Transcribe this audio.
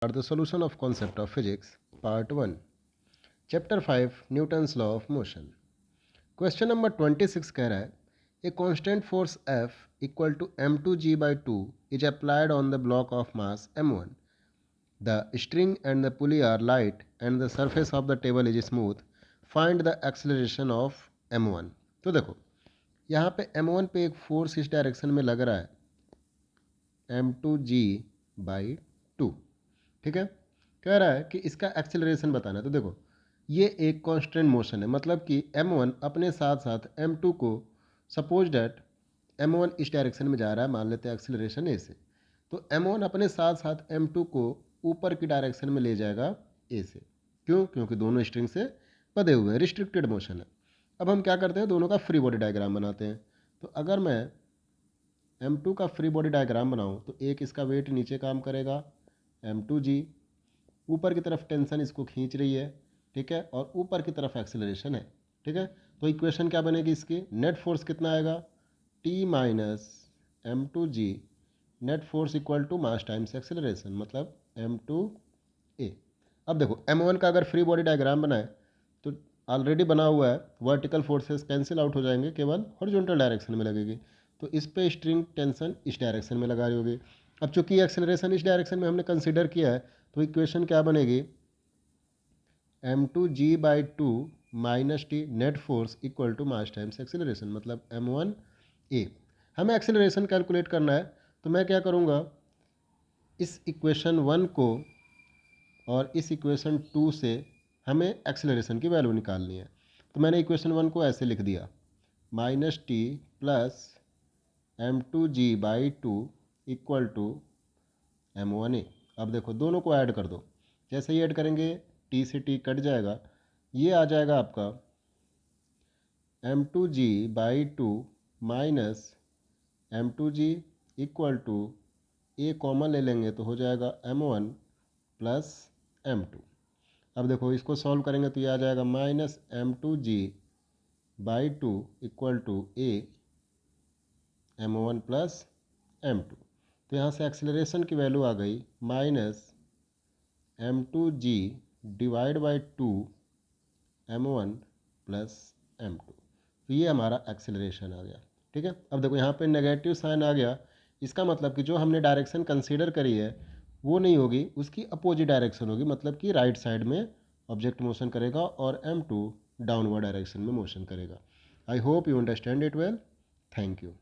are the solution of concept of physics part 1 chapter 5 Newton's law of motion. Question number 26 कह रहा है a constant force F equal to m2g by 2 is applied on the block of mass m1. The string and the pulley are light and the surface of the table is smooth. Find the acceleration of m1. तो देखो यहाँ पे m1 पे एक force इस direction में लग रहा है m2g बाई 2. ठीक है, कह रहा है कि इसका एक्सेलरेशन बताना है। तो देखो ये एक कांस्टेंट मोशन है, मतलब कि m1 अपने साथ साथ m2 को, सपोज डैट m1 इस डायरेक्शन में जा रहा है, मान लेते हैं एक्सेलरेशन a से, तो m1 अपने साथ साथ m2 को ऊपर की डायरेक्शन में ले जाएगा a से। क्यों? क्योंकि दोनों स्ट्रिंग से बंधे हुए हैं, रिस्ट्रिक्टेड मोशन है। अब हम क्या करते हैं, दोनों का फ्री बॉडी डायग्राम बनाते हैं। तो अगर मैं m2 का फ्री बॉडी डायग्राम बनाऊं तो एक इसका वेट नीचे काम करेगा m2g, ऊपर की तरफ टेंशन इसको खींच रही है, ठीक है, और ऊपर की तरफ एक्सेलरेशन है, ठीक है। तो इक्वेशन क्या बनेगी इसकी, नेट फोर्स कितना आएगा, T minus m2g net force equal to mass times acceleration, मतलब m2a। अब देखो m1 का अगर फ्री बॉडी डायग्राम बनाए तो ऑलरेडी बना हुआ है, वर्टिकल फोर्सेस कैंसिल आउट हो जाएंगे, केवल हॉरिजॉन्टल डायरेक्शन में लगेगी। तो इस पे स्ट्रिंग टेंशन इस डायरेक्शन में लगा रही होगी। अब चूंकि एक्सेलरेशन इस डायरेक्शन में हमने कंसीडर किया है, तो इक्वेशन क्या बनेगी, m2g by 2 minus T net force equal to mass times acceleration, मतलब m1a। हमें एक्सेलरेशन कैलकुलेट करना है, तो मैं क्या करूँगा, इस इक्वेशन 1 को और इस इक्वेशन 2 से हमें एक्सेलरेशन की वैल्यू निकालनी है। तो मैंने इक्वेशन 1 को ऐसे लिख दिया, minus T plus m2g by 2 equal to m1a। अब देखो दोनों को ऐड कर दो, जैसे ही ऐड करेंगे t से t कट जाएगा, ये आ जाएगा आपका m2g by 2 minus m2g equal to a common ले लेंगे तो हो जाएगा m1 प्लस m2। अब देखो इसको सॉल्व करेंगे तो ये आ जाएगा minus m2g by 2 equal to a m1 plus m2। तो यहाँ से एक्सेलरेशन की वैल्यू आ गई minus m2g divide by 2 m1 plus m2। तो ये हमारा एक्सेलरेशन आ गया, ठीक है। अब देखो यहाँ पे नेगेटिव साइन आ गया, इसका मतलब कि जो हमने डायरेक्शन कंसीडर करी है वो नहीं होगी, उसकी अपोजिट डायरेक्शन होगी, मतलब कि राइट साइड में ऑब्जेक्ट मोशन करेगा और m2 डाउनवर्ड डायरेक्शन में मोशन करेगा। I hope you understand it well. Thank you.